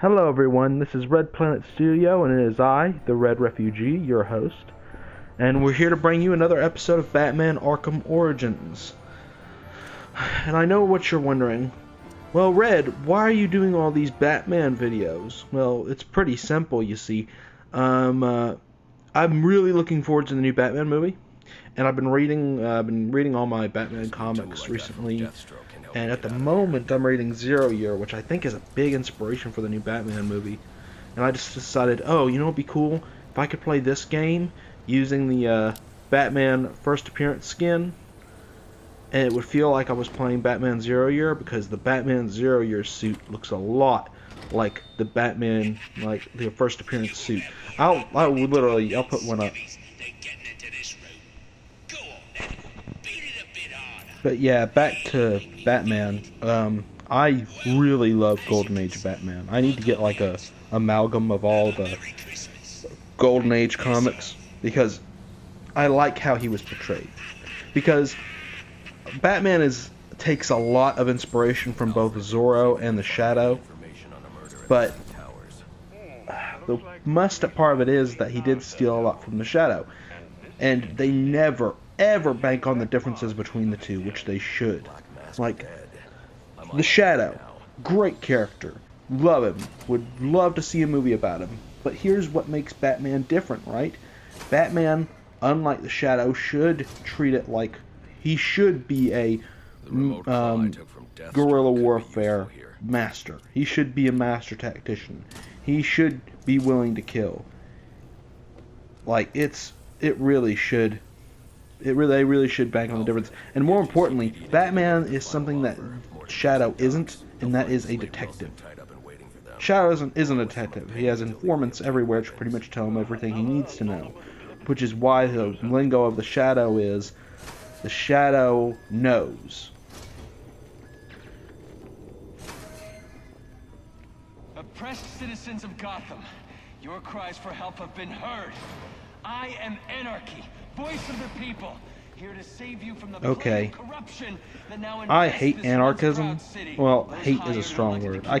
Hello everyone, this is Red Planet Studio, and it is I, the Red Refugee, your host, and we're here to bring you another episode of Batman Arkham Origins. And I know what you're wondering. Well, Red, why are you doing all these Batman videos? Well, it's pretty simple, you see. I'm really looking forward to the new Batman movie, and I've been reading all my Batman comics recently. And at the moment, I'm reading Zero Year, which I think is a big inspiration for the new Batman movie. And I just decided, oh, you know what'd be cool? If I could play this game using the Batman first appearance skin, and it would feel like I was playing Batman Zero Year, because the Batman Zero Year suit looks a lot like the Batman, like the first appearance suit. I'll put one up. But yeah, back to Batman. I really love Golden Age Batman. I need to get like a amalgam of all the Golden Age comics because I like how he was portrayed. Because Batman takes a lot of inspiration from both Zorro and the Shadow, but the messed up part of it is that he did steal a lot from the Shadow, and they never ever bank on the differences between the two, which they should. Like, the Shadow, great character, love him, would love to see a movie about him. But here's what makes Batman different, right? Batman, unlike the Shadow, should treat it like he should be a guerrilla warfare master. He should be a master tactician. He should be willing to kill. Like, they really should bank on the difference. And more importantly, Batman is something that Shadow isn't, and that is a detective. Shadow isn't a detective. He has informants everywhere to pretty much tell him everything he needs to know. Which is why the lingo of the Shadow is, the Shadow knows. Oppressed citizens of Gotham, your cries for help have been heard. I am Anarchy, voice of the people, here to save you from the plague of corruption that now I hate anarchism. Well, hate is a strong word. I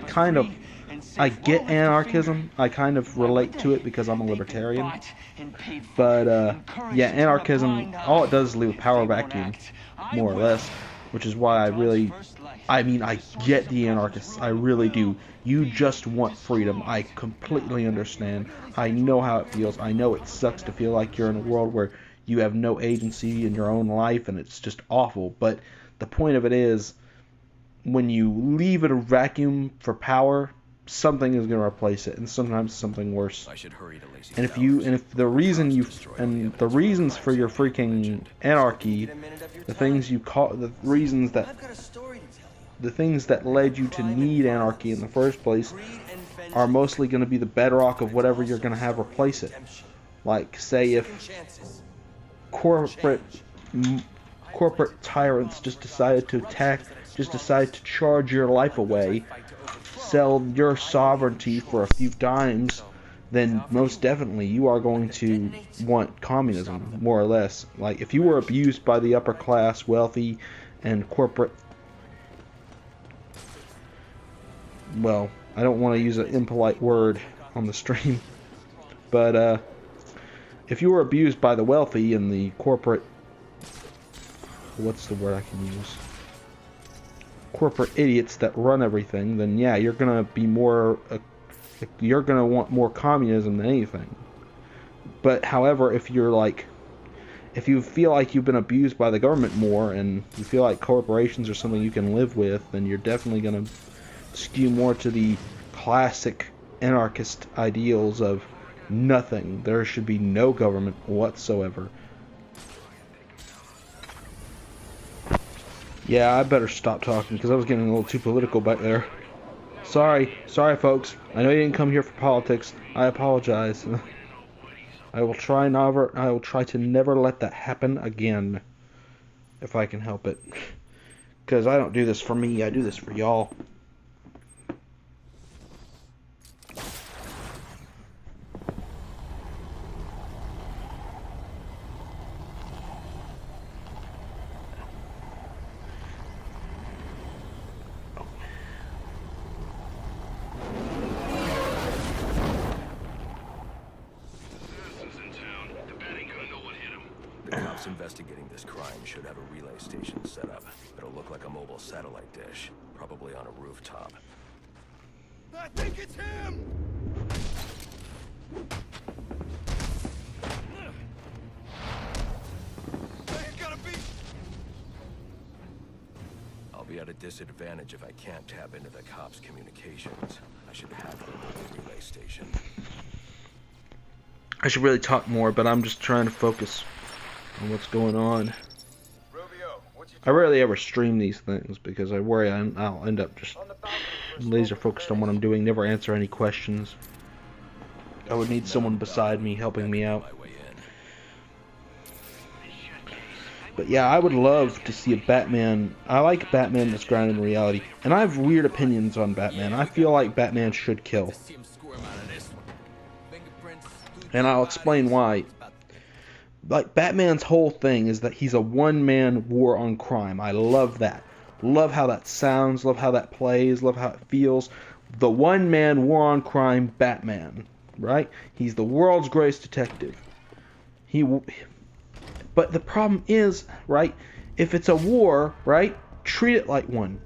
get anarchism. I kind of relate to it because I'm a libertarian. But, yeah, anarchism, all it does is leave a power vacuum, more or less. Which is why I get the anarchists. I really do. You just want freedom. I completely understand. I know how it feels. I know it sucks to feel like you're in a world where you have no agency in your own life and it's just awful. But the point of it is, when you leave it a vacuum for power, something is going to replace it, and sometimes something worse. And if the reasons for your freaking anarchy, the things that led you to need anarchy in the first place, are mostly going to be the bedrock of whatever you're going to have replace it. Like, say if corporate tyrants just decided to charge your life away, sell your sovereignty for a few dimes, then most definitely you are going to want communism, more or less. Like, if you were abused by the upper class, wealthy, and corporate... Well, I don't want to use an impolite word on the stream, but if you were abused by the wealthy and the corporate... What's the word I can use? Corporate idiots that run everything, then yeah, you're gonna be more... you're gonna want more communism than anything. But however, if you feel like you've been abused by the government more, and you feel like corporations are something you can live with, then you're definitely gonna skew more to the classic anarchist ideals of nothing. There should be no government whatsoever. Yeah, I better stop talking because I was getting a little too political back there. Sorry folks. I know you didn't come here for politics. I apologize. I will try to never let that happen again, if I can help it. Because I don't do this for me, I do this for y'all. investigating this crime should have a relay station set up. It'll look like a mobile satellite dish, probably on a rooftop. I think it's him! I'll be at a disadvantage if I can't tap into the cops' communications. I should have the mobile relay station. I should really talk more, but I'm just trying to focus on what's going on. I rarely ever stream these things because I worry I'll end up just laser focused on what I'm doing, never answer any questions. I would need someone beside me helping me out. But yeah, I would love to see a Batman. I like Batman that's grounded in reality. And I have weird opinions on Batman. I feel like Batman should kill. And I'll explain why. Like, Batman's whole thing is that he's a one-man war on crime. I love that. Love how that sounds, love how that plays, love how it feels. The one-man war on crime Batman, right? He's the world's greatest detective. But the problem is, right, if it's a war, right, treat it like one.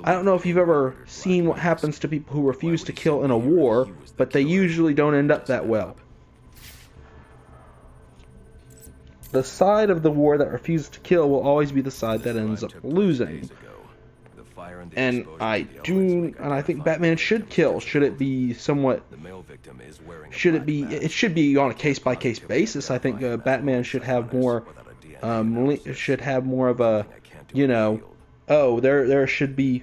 I don't know if you've ever seen what happens to people who refuse to kill in a war, but they usually don't end up that well. The side of the war that refuses to kill will always be the side that ends up losing. And I think Batman should kill. Should it be somewhat... It should be on a case-by-case basis. I think Batman should have more... of a, you know... Oh, there should be...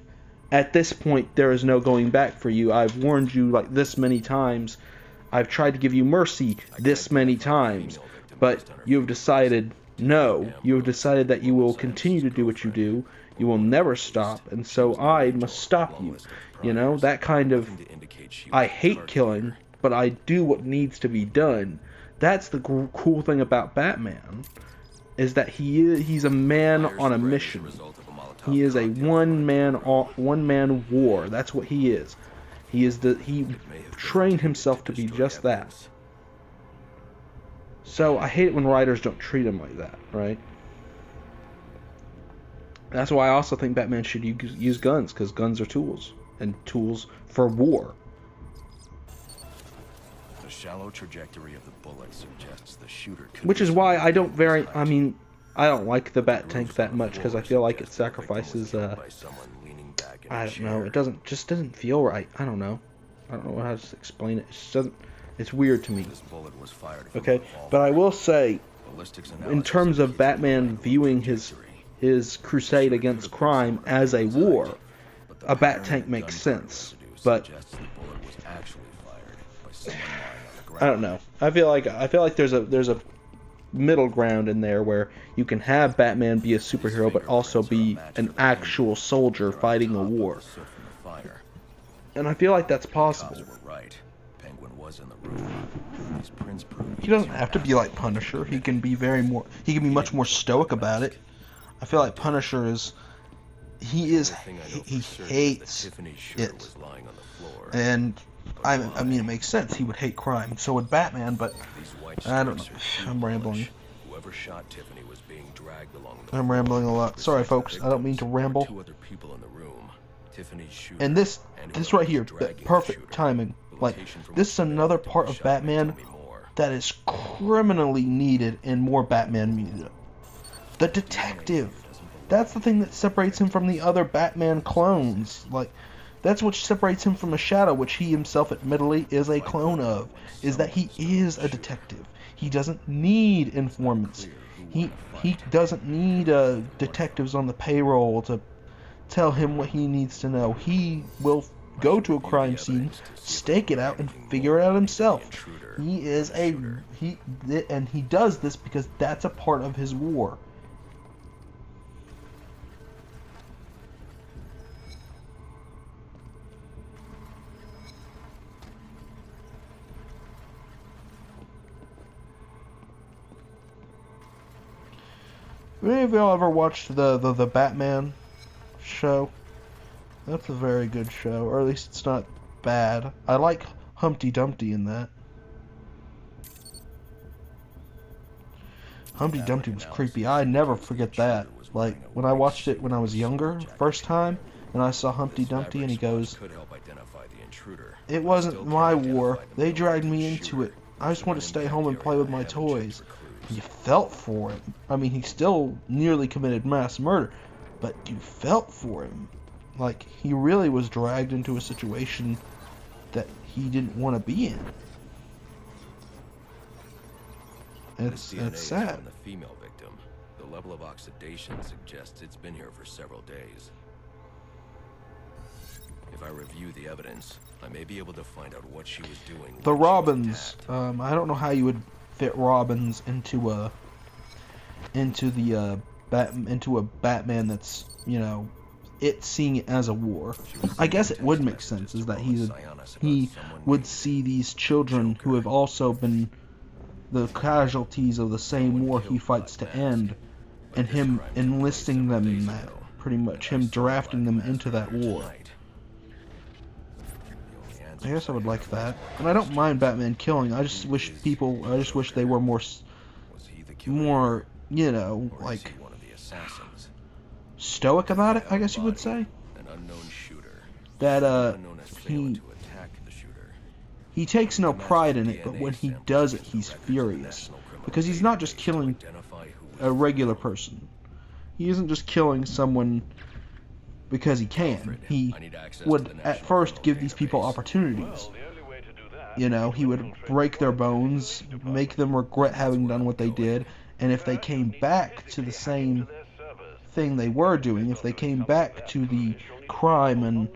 At this point, there is no going back for you. I've warned you like this many times. I've tried to give you mercy this many times. But you have decided no. You have decided that you will continue to do what you do. You will never stop, and so I must stop you. You know, that kind of... I hate killing, but I do what needs to be done. That's the cool thing about Batman, is that he's a man on a mission. He is a one-man war. That's what he is. He trained himself to be just that. So I hate it when writers don't treat him like that, right? That's why I also think Batman should use guns, because guns are tools, and tools for war. The shallow trajectory of the bullet suggests the shooter could... Which is why I don't like the Bat Tank that much, because I feel like it sacrifices, I don't know, it doesn't feel right. I don't know how to explain it. It just doesn't... It's weird to me. Okay, but I will say, in terms of Batman viewing his crusade against crime as a war, a Bat Tank makes sense. But I don't know. I feel like there's a middle ground in there where you can have Batman be a superhero but also be an actual soldier fighting a war. And I feel like that's possible. He doesn't have to be like Punisher. He can be much more stoic about it. I feel like Punisher he hates it. And I mean it makes sense. He would hate crime. So would Batman, but I don't know. I'm rambling. I'm rambling a lot. Sorry folks, I don't mean to ramble. And this right here, perfect timing. Like, this is another part of Batman that is criminally needed and more Batman needed. The detective. That's the thing that separates him from the other Batman clones. Like, that's what separates him from a Shadow, which he himself admittedly is a clone of, is that he is a detective. He doesn't need informants. He doesn't need detectives on the payroll to tell him what he needs to know. He will go to a crime scene, stake it out, and figure it out himself. And he does this because that's a part of his war. Have any of y'all ever watched the Batman show? That's a very good show, or at least it's not bad. I like Humpty Dumpty in that. Humpty Dumpty was creepy. I never forget that. Like, when I watched it when I was younger, first time, and I saw Humpty Dumpty and he goes, "It wasn't my war. They dragged me into it. I just want to stay home and play with my toys." You felt for him. I mean, he still nearly committed mass murder, but you felt for him. Like, he really was dragged into a situation that he didn't want to be in. It's sad. On the female victim, the level of oxidation suggests it's been here for several days. If I review the evidence, I may be able to find out what she was doing. The Robins, I don't know how you would fit Robins into a Batman that's, you know, it seeing it as a war. I guess it would make sense, is that he would see these children who have also been the casualties of the same war he fights to end, and him enlisting them in that, pretty much him drafting them into that war. I guess I would like that. And I don't mind Batman killing. I just wish they were more, you know, like, stoic about it, I guess you would say. That, he takes no pride in it, but when he does it, he's furious. Because he's not just killing a regular person. He isn't just killing someone because he can. He would at first give these people opportunities. You know, he would break their bones, make them regret having done what they did, and if they came back to the same thing they were doing, if they came back to the crime and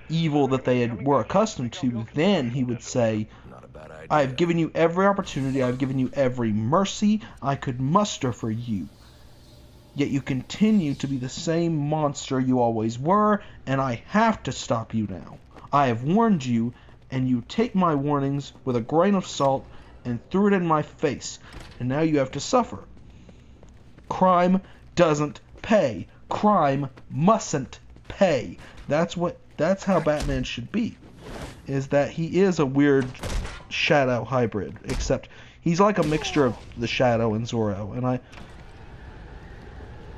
evil that they were accustomed to, then he would say, "I have given you every opportunity, I have given you every mercy I could muster for you. Yet you continue to be the same monster you always were, and I have to stop you now. I have warned you, and you take my warnings with a grain of salt and threw it in my face, and now you have to suffer. Crime doesn't pay. Crime mustn't pay." That's how Batman should be. Is that he is a weird Shadow hybrid, except he's like a mixture of the Shadow and Zorro,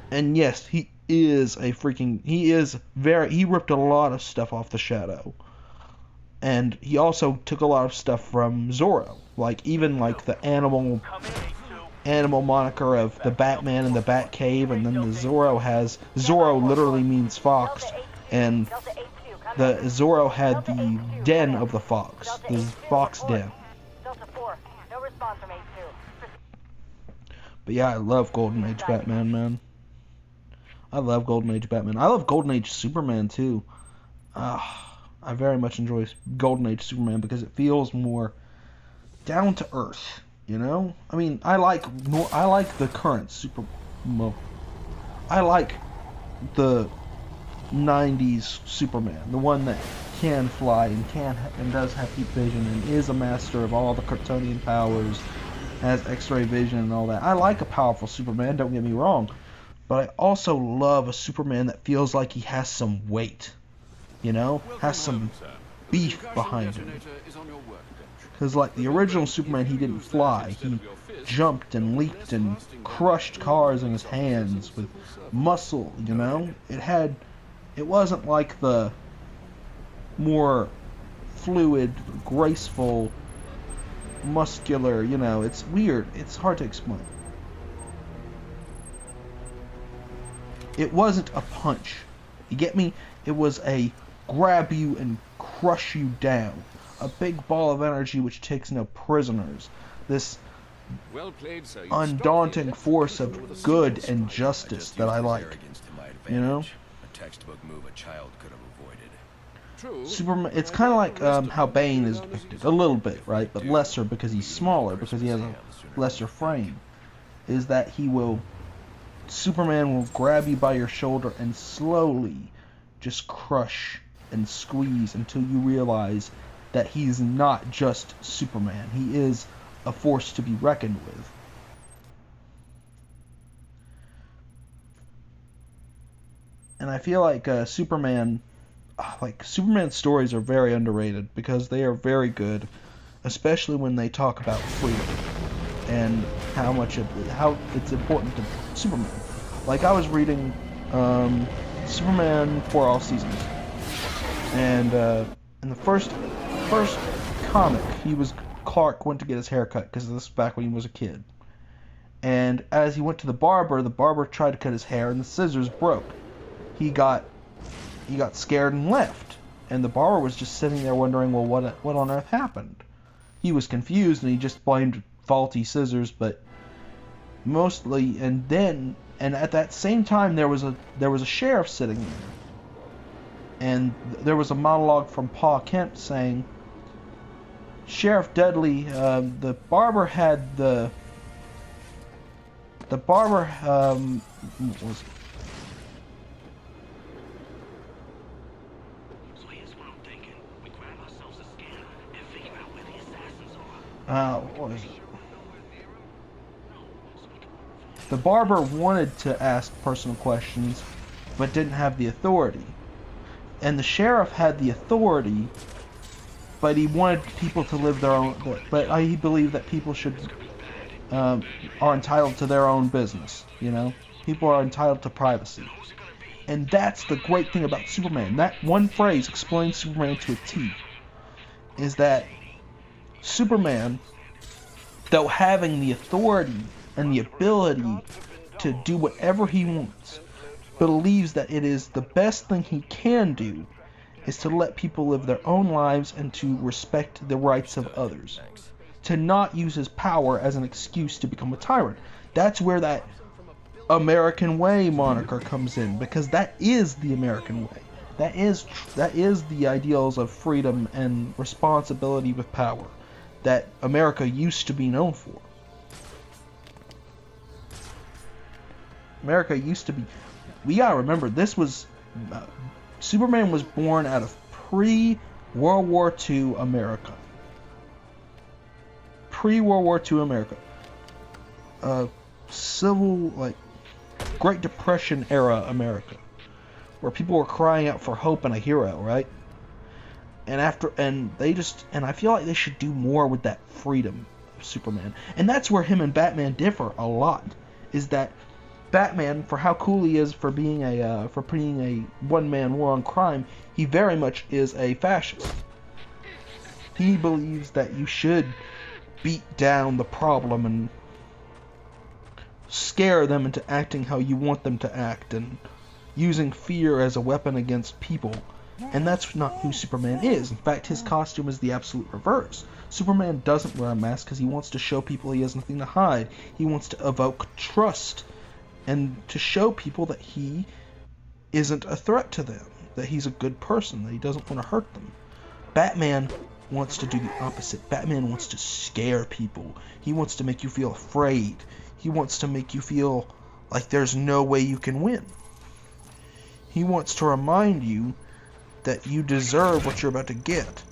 and yes, he ripped a lot of stuff off the Shadow. And he also took a lot of stuff from Zorro. Like, even like the animal moniker of the Batman in the Batcave, and then the Zorro literally means fox, and the Zorro had the den of the fox, the fox den. But yeah, I love Golden Age Batman, man. I love Golden Age Batman. I love Golden Age Superman too. I very much enjoy Golden Age Superman because it feels more down to earth, you know? I mean, I like the current I like the 90s Superman, the one that can fly and does have heat vision and is a master of all the Kryptonian powers, has X-ray vision and all that. I like a powerful Superman, don't get me wrong, but I also love a Superman that feels like he has some weight, you know, has some beef behind him. Because like the original Superman, he didn't fly, he jumped and leaped and crushed cars in his hands with muscle, you know. It wasn't like the more fluid, graceful, muscular, you know, it's weird. It's hard to explain. It wasn't a punch. You get me? It was a grab you and crush you down. A big ball of energy which takes no prisoners. This undaunting force of good and justice that I like. You know? Textbook move a child could have avoided. Superman, it's kind of like how Bane is depicted, a little bit, right, but lesser because he's smaller, because he has a lesser frame. Is that Superman will grab you by your shoulder and slowly just crush and squeeze until you realize that he's not just Superman. He is a force to be reckoned with. And I feel like Superman stories are very underrated because they are very good, especially when they talk about freedom. and how it's important to Superman. Like, I was reading Superman for All Seasons, and in the first comic, Clark went to get his hair cut, because this was back when he was a kid. And as he went to the barber tried to cut his hair, and the scissors broke. He got scared and left. And the barber was just sitting there wondering, well, what on earth happened? He was confused, and he just blamed faulty scissors, but mostly, and at that same time, there was a sheriff sitting there. And there was a monologue from Pa Kent saying, Sheriff Dudley, the barber had the barber, what was it? So here's what I'm thinking. We grab ourselves a scanner and figure out where the assassins are. What is it? The barber wanted to ask personal questions, but didn't have the authority. And the sheriff had the authority, but he wanted people to live their own. But he believed that people are entitled to their own business. You know, people are entitled to privacy, and that's the great thing about Superman. That one phrase explains Superman to a T. Is that Superman, though having the authority and the ability to do whatever he wants, believes that it is the best thing he can do is to let people live their own lives and to respect the rights of others. To not use his power as an excuse to become a tyrant. That's where that American way moniker comes in, because that is the American way. That is the ideals of freedom and responsibility with power that America used to be known for. America used to be... We gotta remember, this was... Superman was born out of pre-World War II America. Pre-World War II America. Great Depression era America. Where people were crying out for hope and a hero, right? And I feel like they should do more with that freedom of Superman. And that's where him and Batman differ a lot. Is that Batman, for how cool he is for being a one-man war on crime, he very much is a fascist. He believes that you should beat down the problem and scare them into acting how you want them to act, and using fear as a weapon against people. And that's not who Superman is. In fact, his costume is the absolute reverse. Superman doesn't wear a mask because he wants to show people he has nothing to hide. He wants to evoke trust and to show people that he isn't a threat to them, that he's a good person, that he doesn't want to hurt them. Batman wants to do the opposite. Batman wants to scare people. He wants to make you feel afraid. He wants to make you feel like there's no way you can win. He wants to remind you that you deserve what you're about to get.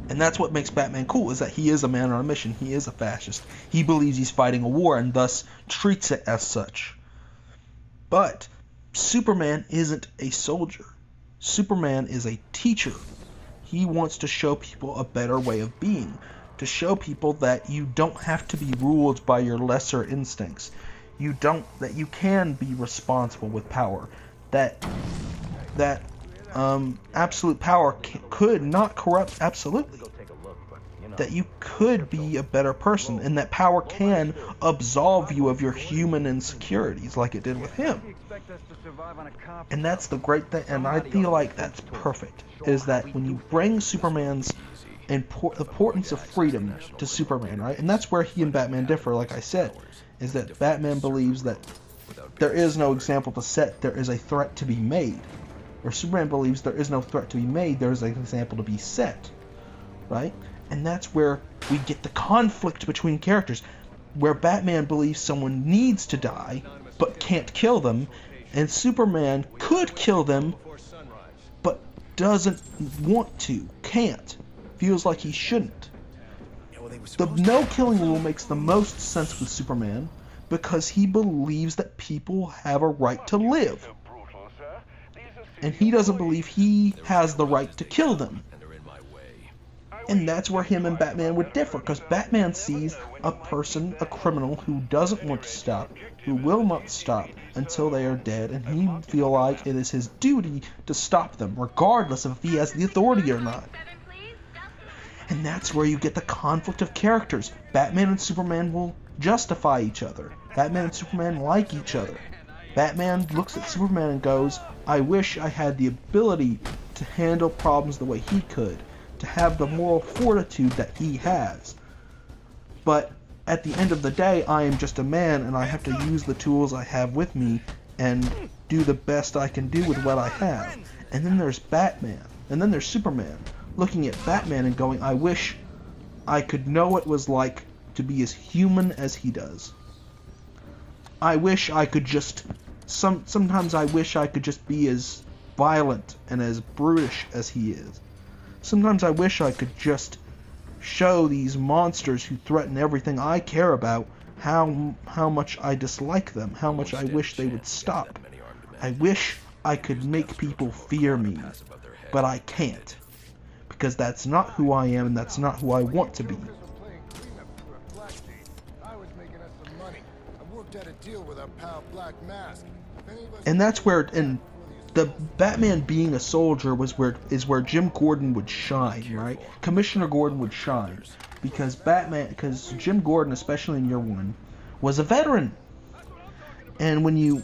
And that's what makes Batman cool, is that he is a man on a mission. He is a fascist. He believes he's fighting a war and thus treats it as such. But Superman isn't a soldier. Superman is a teacher. He wants to show people a better way of being. To show people that you don't have to be ruled by your lesser instincts. That you can be responsible with power. That absolute power could not corrupt absolutely. That you could be a better person, and that power can absolve you of your human insecurities like it did with him. And that's the great thing, and I feel like that's perfect, is that when you bring Superman's importance of freedom to Superman, right? And that's where he and Batman differ, like I said, is that Batman believes that there is no example to set, there is a threat to be made. Where Superman believes there is no threat to be made, there is an example to be set, right? And that's where we get the conflict between characters, where Batman believes someone needs to die, but can't kill them, and Superman could kill them, but doesn't want to, can't, feels like he shouldn't. The no-killing rule makes the most sense with Superman, because he believes that people have a right to live. And he doesn't believe he has the right to kill them. And that's where him and Batman would differ, because Batman sees a person, a criminal, who doesn't want to stop, who will not stop until they are dead, and he feel like it is his duty to stop them, regardless of if he has the authority or not. And that's where you get the conflict of characters. Batman and Superman will justify each other. Batman and Superman like each other. Batman looks at Superman and goes, I wish I had the ability to handle problems the way he could, to have the moral fortitude that he has. But at the end of the day, I am just a man, and I have to use the tools I have with me and do the best I can do with what I have. And then there's Batman, and then there's Superman, looking at Batman and going, I wish I could know what it was like to be as human as he does. I wish I could just... Sometimes I wish I could just be as violent and as brutish as he is. Sometimes I wish I could just show these monsters who threaten everything I care about how much I dislike them, how much I wish they would stop. I wish I could make people fear me, but I can't. Because that's not who I am, and that's not who I want to be. And that's where, and the Batman being a soldier is where Jim Gordon would shine, right? Commissioner Gordon would shine, because Jim Gordon, especially in year one, was a veteran. And when you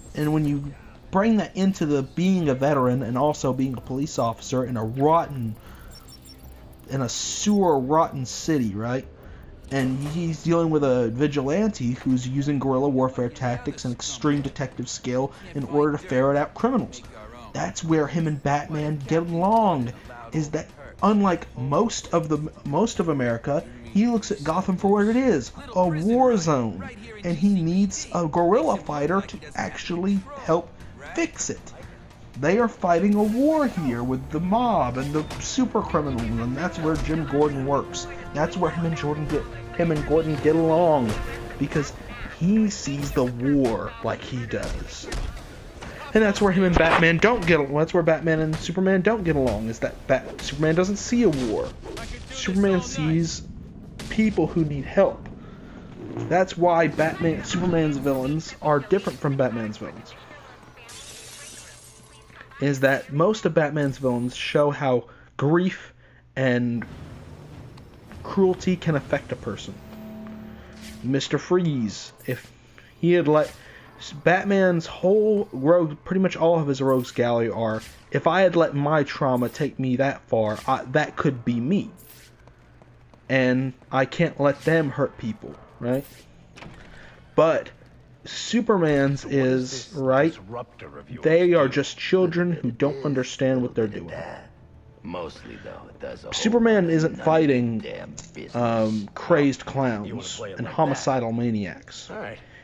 bring that into the being a veteran and also being a police officer in a sewer rotten city, right? And he's dealing with a vigilante who's using guerrilla warfare tactics and extreme detective skill in order to ferret out criminals. That's where him and Batman get along, is that unlike most of America, he looks at Gotham for what it is, a war zone, and he needs a guerrilla fighter to actually help fix it. They are fighting a war here with the mob and the super criminals, and that's where Jim Gordon works. That's where him and Gordon get along, because he sees the war like he does. And that's where him and Batman don't get along. That's where Batman and Superman don't get along, is that Superman doesn't see a war. Superman sees people who need help. That's why Superman's villains are different from Batman's villains. Is that most of Batman's villains show how grief and cruelty can affect a person. Mr. Freeze, if he had let Batman's whole rogue, pretty much all of his rogues gallery are, if I had let my trauma take me that far, that could be me. And I can't let them hurt people, right? But Superman's is, right, they are just children who don't understand what they're doing. Mostly though, it does. Superman isn't fighting crazed clowns and homicidal maniacs.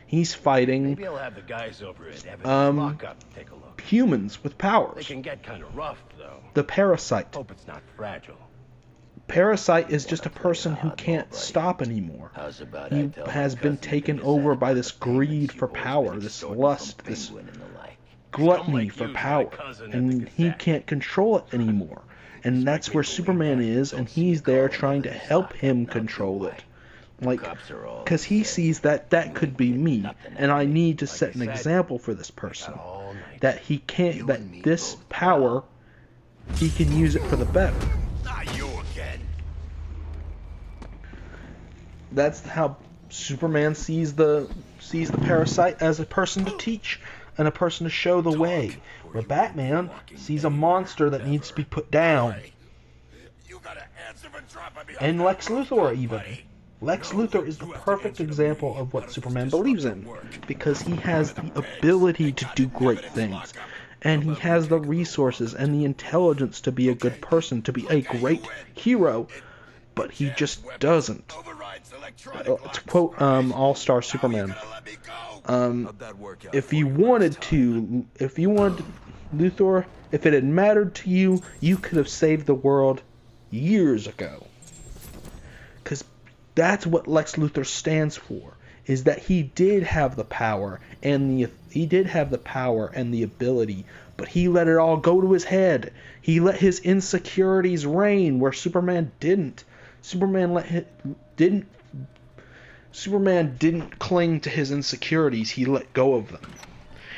He's fighting Maybe I'll have the guys over at Evans lockup take a look. Humans with powers. They can get kind of rough though. The Parasite. Hope it's not fragile. Parasite is just a person who can't stop anymore. He has been taken over by this greed for power, this lust, this gluttony for power, and he can't control it anymore. And that's where Superman is, and he's there trying to help him control it. Like, because he sees that could be me, and I need to set an example for this person. That he can't, that this power, he can use it for the better. That's how Superman sees the Parasite, as a person to teach and a person to show the way. Where Batman sees a monster that needs to be put down. And Lex Luthor even. Lex Luthor is the perfect example of what Superman believes in, because he has the ability to do great things. And he has the resources and the intelligence to be a good person, to be a great hero, but he just doesn't. To quote All-Star Superman, if you wanted Luthor, if it had mattered to you, you could have saved the world years ago. Because that's what Lex Luthor stands for, is that he did have the power and the ability, but he let it all go to his head. He let his insecurities reign where Superman didn't. Superman didn't cling to his insecurities. He let go of them.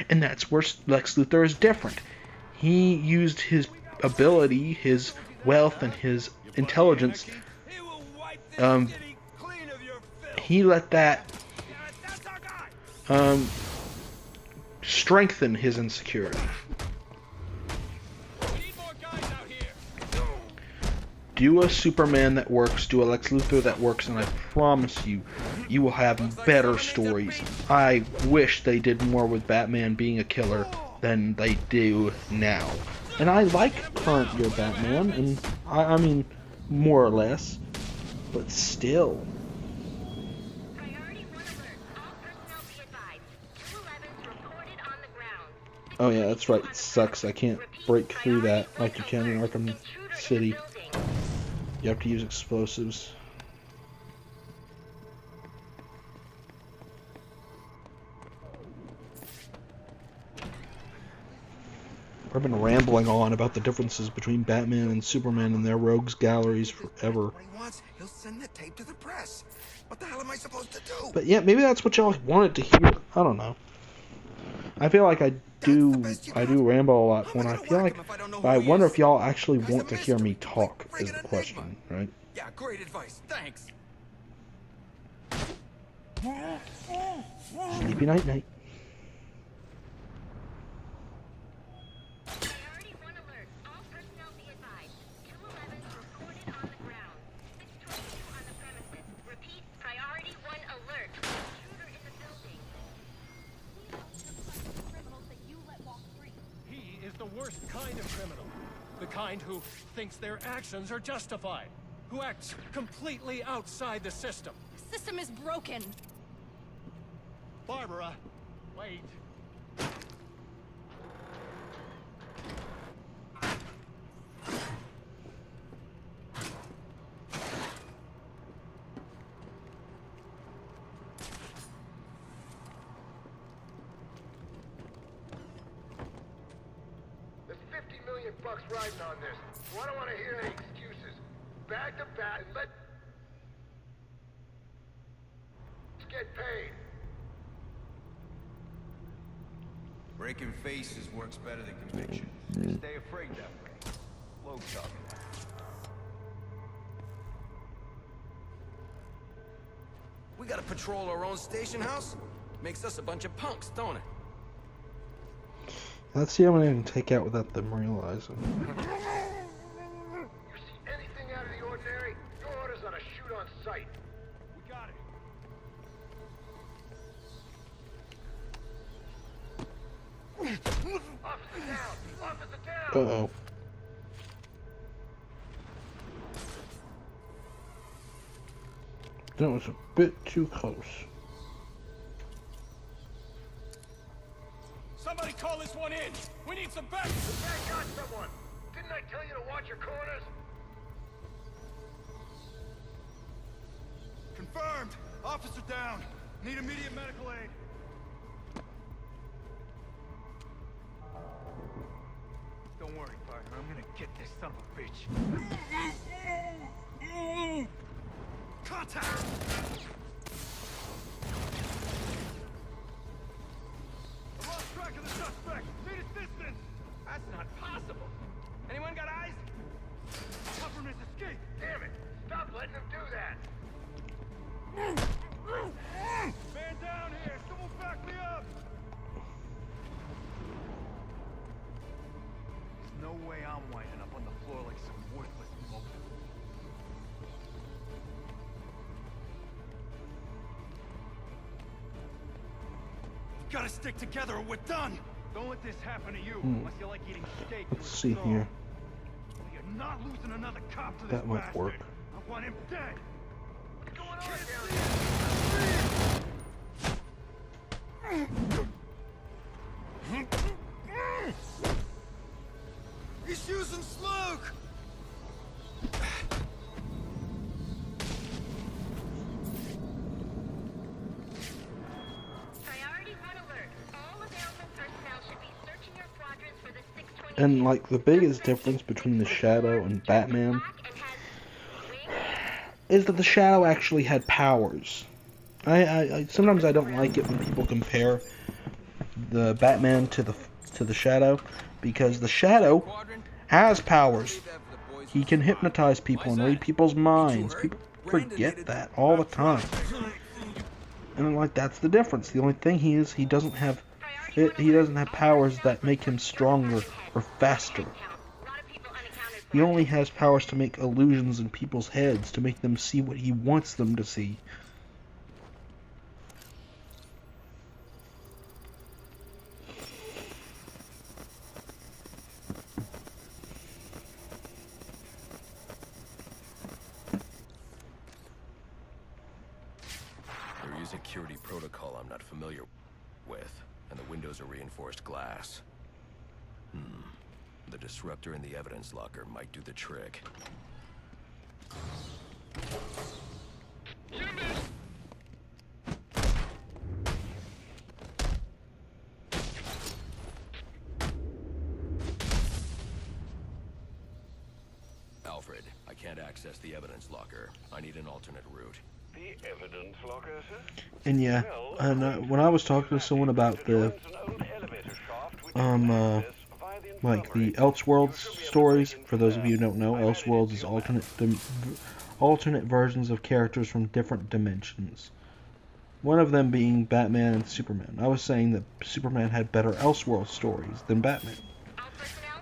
And that's where Lex Luthor is different. He used his ability, his wealth, and his intelligence. He let that strengthen his insecurity. Do a Superman that works, do a Lex Luthor that works, and I promise you, you will have better stories. I wish they did more with Batman being a killer than they do now. And I like current year Batman, and I mean, more or less, but still. Oh yeah, that's right, it sucks. I can't break through that like you can in Arkham City. You have to use explosives. I've been rambling on about the differences between Batman and Superman and their rogues galleries forever. He'll send the tape to the press. What the hell am I supposed to do? But yeah, maybe that's what y'all wanted to hear. I don't know. I feel like I do ramble a lot when I feel like, but I wonder if y'all actually want to hear me talk is the question, right? Yeah, great advice. Thanks. Sleepy night night. Worst kind of criminal. The kind who thinks their actions are justified. Who acts completely outside the system. The system is broken. Barbara, wait. $50 million riding on this. Well, I don't want to hear any excuses. Bag the bat and let's get paid. Breaking faces works better than conviction. Stay afraid that way. Low talking. We gotta patrol our own station house? Makes us a bunch of punks, don't it? Let's see how many I can take out without them realizing. You see anything out of the ordinary? Your orders are to shoot on sight. We got it. Officer down! Officer down! Uh-oh. That was a bit too close. Somebody call this one in! We need some backup! I got someone! Didn't I tell you to watch your corners? Confirmed! Officer down! Need immediate medical aid. Don't worry, partner. I'm gonna get this son of a bitch. Contact! I lost track of the suspect! Need assistance! That's not possible. Anyone got eyes? Cover his escape! Damn it! Stop letting him do that! Man down here! Someone back me up! There's no way I'm winding up on the floor like some worthless mope. We've gotta stick together or we're done! Don't let this happen to you, unless you like eating steak. Let's see here. You're not losing another cop to this That might bastard. work. I want him dead! What's going on down here? He's using smoke! And like the biggest difference between the Shadow and Batman is that the Shadow actually had powers. I sometimes I don't like it when people compare the Batman to the Shadow, because the Shadow has powers. He can hypnotize people and read people's minds. People forget that all the time. And like that's the difference. The only thing he doesn't have powers that make him stronger or faster. He only has powers to make illusions in people's heads, to make them see what he wants them to see. There is a security protocol I'm not familiar with, and the windows are reinforced glass. The disruptor in the evidence locker might do the trick. Alfred, I can't access the evidence locker. I need an alternate route. The evidence locker, sir? And yeah, and when I was talking to someone about the like the Elseworlds stories, for those of you who don't know, Elseworlds is alternate versions of characters from different dimensions. One of them being Batman and Superman. I was saying that Superman had better Elseworlds stories than Batman.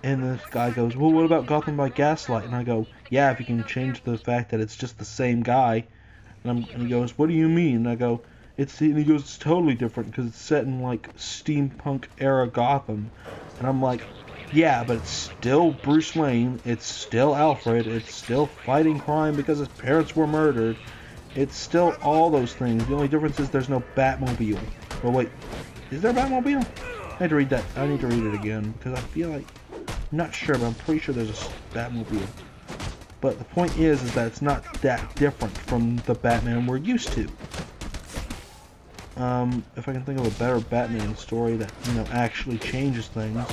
And this guy goes, well, what about Gotham by Gaslight? And I go, yeah, if you can change the fact that it's just the same guy. And he goes, what do you mean? And I go, and he goes, it's totally different because it's set in like steampunk era Gotham. And I'm like, yeah, but it's still Bruce Wayne, it's still Alfred, it's still fighting crime because his parents were murdered. It's still all those things. The only difference is there's no Batmobile. Well, wait, is there a Batmobile? I need to read that. I need to read it again because I feel like, I'm not sure, but I'm pretty sure there's a Batmobile. But the point is that it's not that different from the Batman we're used to. If I can think of a better Batman story that, actually changes things.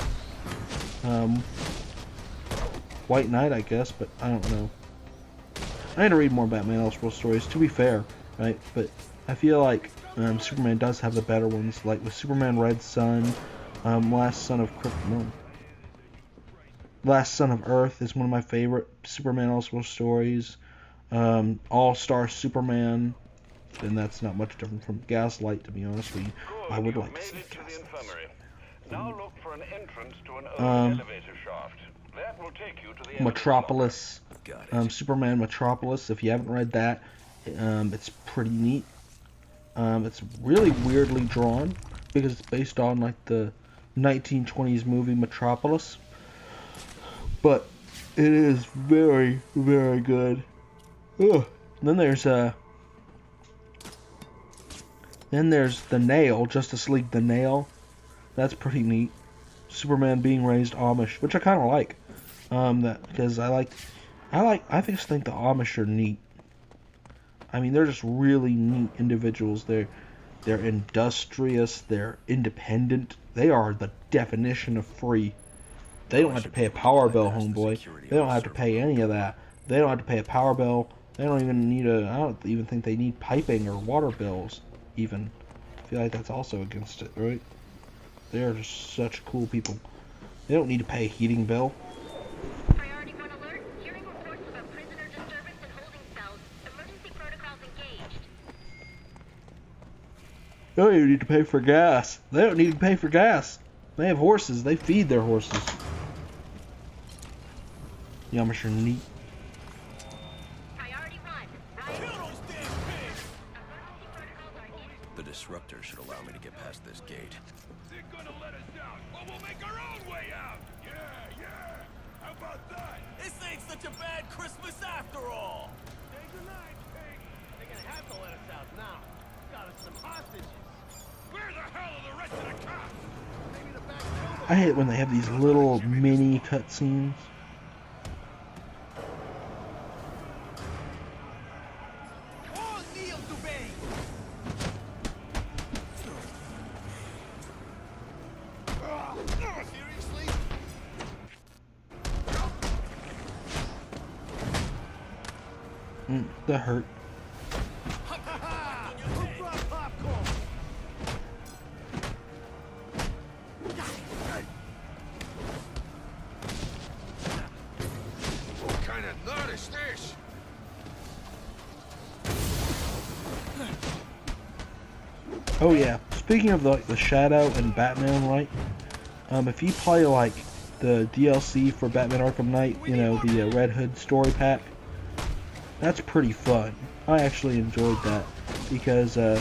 White Knight, I guess, but I don't know. I need to read more Batman Elseworlds stories, to be fair, right? But I feel like Superman does have the better ones, like with Superman Red Sun, Last Son of Earth is one of my favorite Superman Elseworlds stories. All-Star Superman, and that's not much different from Gaslight, to be honest with you. I would like to see Gaslight. Now look for an entrance to an old elevator shaft. That will take you to the Metropolis. Superman Metropolis. If you haven't read that, it's pretty neat. It's really weirdly drawn because it's based on like the 1920s movie Metropolis. But it is very, very good. Ugh. Then there's the Nail, Justice League the Nail. That's pretty neat. Superman being raised Amish, which I kind of like. Because I just think the Amish are neat. I mean, they're just really neat individuals. They're industrious. They're independent. They are the definition of free. They don't have to pay a power bill, homeboy. They don't have to pay any of that. They don't have to pay a power bill. They don't even need I don't even think they need piping or water bills, even. I feel like that's also against it, right? They're just such cool people. They don't need to pay a heating bill. Priority 1 alert. Hearing reports about prisoner disturbance in holding cells. Emergency protocols engaged. They don't even need to pay for gas. They don't need to pay for gas. They have horses. They feed their horses. The Amish are neat. Priority 1. Kill those damn pigs! Emergency protocols are in. The disruptor should allow me to get past this gate. They're gonna let us out, but we'll make our own way out. Yeah. How about that? This ain't such a bad Christmas after all. Say goodnight, pig. They're gonna have to let us out now. Got us some hostages. Where the hell are the rest of the cops? Maybe the back door. I hate when they have these little mini cutscenes. That hurt. What kind of nut is this? Oh yeah. Speaking of the Shadow and Batman, right? If you play like the DLC for Batman Arkham Knight, you know, the Red Hood story pack, that's pretty fun. I actually enjoyed that because it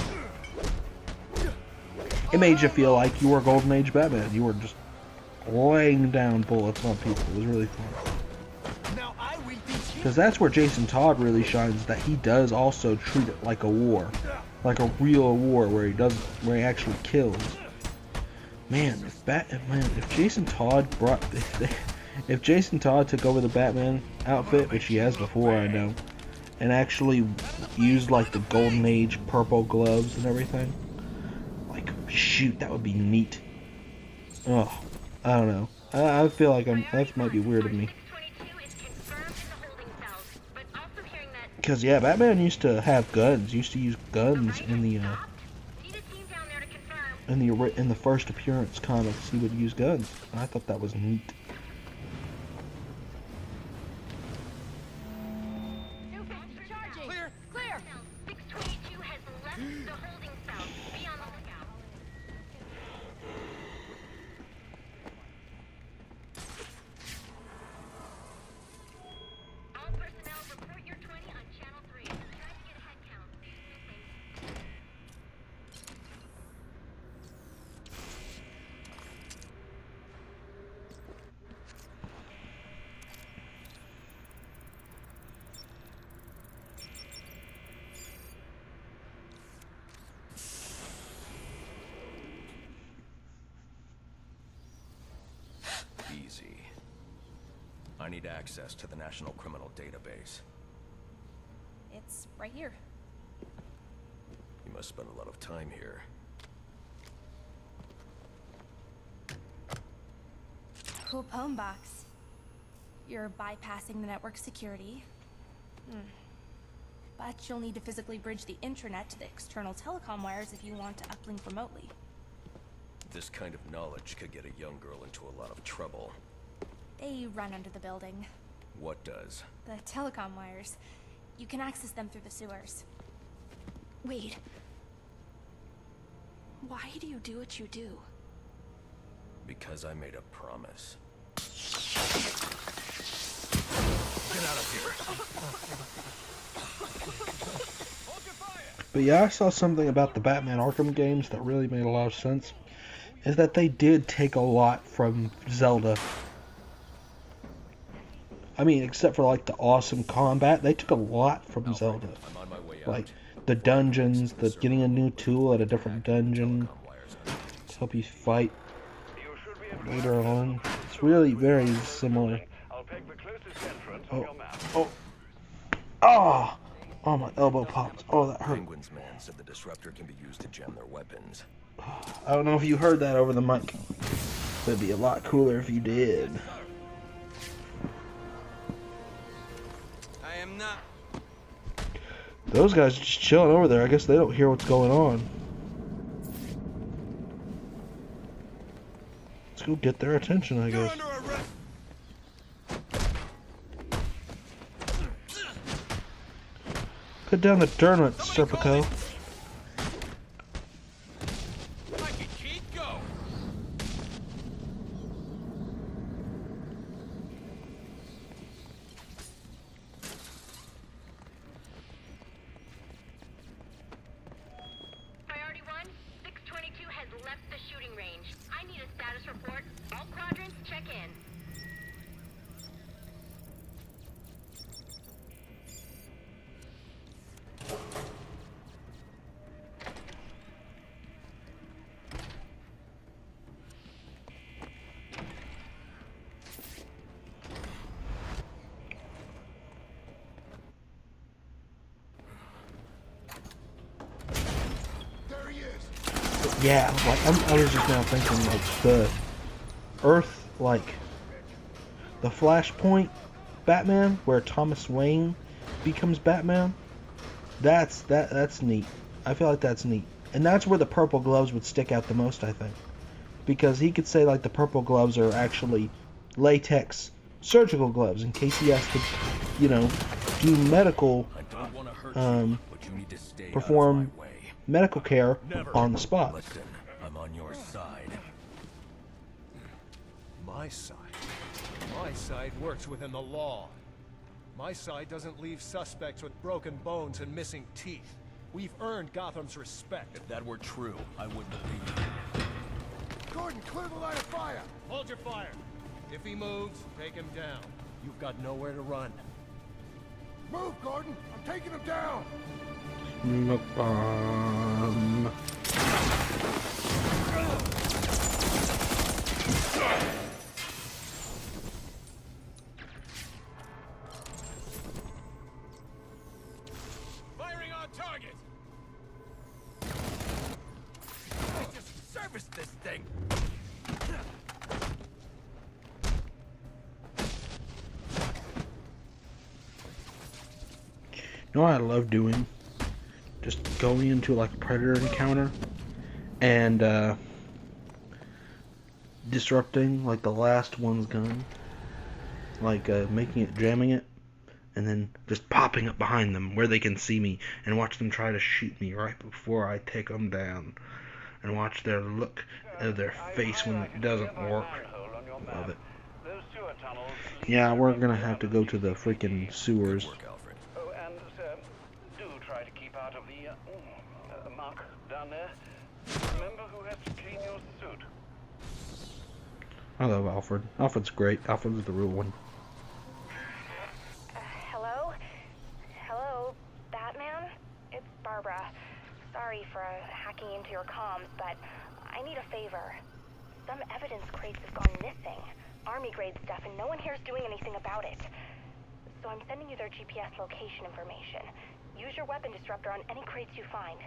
made you feel like you were Golden Age Batman. You were just laying down bullets on people. It was really fun. Because that's where Jason Todd really shines. That he does also treat it like a war, like a real war where he actually kills. Man, if Jason Todd if Jason Todd took over the Batman outfit, which he has before, I know, and actually used like the Golden Age purple gloves and everything, like, shoot, that would be neat. Oh, I don't know. I feel like that might be weird of me. Because yeah, Batman used to have guns. Used to use guns in the first appearance comics. He would use guns. And I thought that was neat. Clear. 622 has left the holding cell. Be on the lookout. All personnel report your 20 on channel 3. Try to get a head count. Easy. I need access to the National Criminal Database. It's right here. You must spend a lot of time here. Cool poem box. You're bypassing the network security. But you'll need to physically bridge the intranet to the external telecom wires if you want to uplink remotely. This kind of knowledge could get a young girl into a lot of trouble. They run under the building. What does? The telecom wires. You can access them through the sewers. Wait. Why do you do what you do? Because I made a promise. Get out of here! But yeah, I saw something about the Batman Arkham games that really made a lot of sense. Is that they did take a lot from Zelda. I mean, except for like the awesome combat, they took a lot from Zelda. I'm on my way out. Like the dungeons, the getting a new tool at a different dungeon to help you fight later on. It's really very similar. Oh, my elbow popped. Oh, that hurt. Penguin's man said the disruptor can be used to jam their weapons. I don't know if you heard that over the mic. It'd be a lot cooler if you did. I am not. Those guys are just chilling over there. I guess they don't hear what's going on. Let's go get their attention, I guess. Put down the donut, Serpico. Priority 1, 622 has left the shooting range. I need a status report. All quadrants, check in. Yeah, like I was just now thinking like the Earth, like the Flashpoint Batman, where Thomas Wayne becomes Batman, that's neat. I feel like that's neat. And that's where the purple gloves would stick out the most, I think. Because he could say, like, the purple gloves are actually latex surgical gloves in case he has to, you know, do medical, perform medical care on the spot. Listen, I'm on your side. My side? My side works within the law. My side doesn't leave suspects with broken bones and missing teeth. We've earned Gotham's respect. If that were true, I would believe you. Gordon, clear the line of fire! Hold your fire. If he moves, take him down. You've got nowhere to run. Move, Gordon! I'm taking him down! Firing on target! I just serviced this thing! You know what I love doing? Just going into like a predator encounter and disrupting like the last one's gun, like making it, jamming it, and then just popping up behind them where they can see me and watch them try to shoot me right before I take them down, and watch their look of their face when it doesn't work. Love it. Yeah, we're gonna have to go to the freaking sewers. Out of the muck down there. Remember who has to clean your suit. I love Alfred. Alfred's great. Alfred's the real one. Hello? Hello, Batman? It's Barbara. Sorry for hacking into your comms, but I need a favor. Some evidence crates have gone missing. Army-grade stuff, and no one here is doing anything about it. So I'm sending you their GPS location information. Use your weapon disruptor on any crates you find.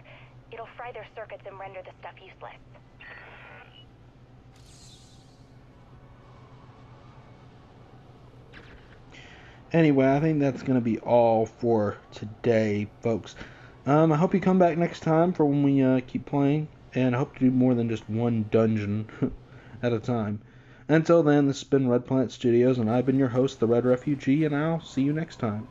It'll fry their circuits and render the stuff useless. Anyway, I think that's going to be all for today, folks. I hope you come back next time for when we keep playing. And I hope to do more than just one dungeon at a time. Until then, this has been Red Planet Studios, and I've been your host, the Red Refugee, and I'll see you next time.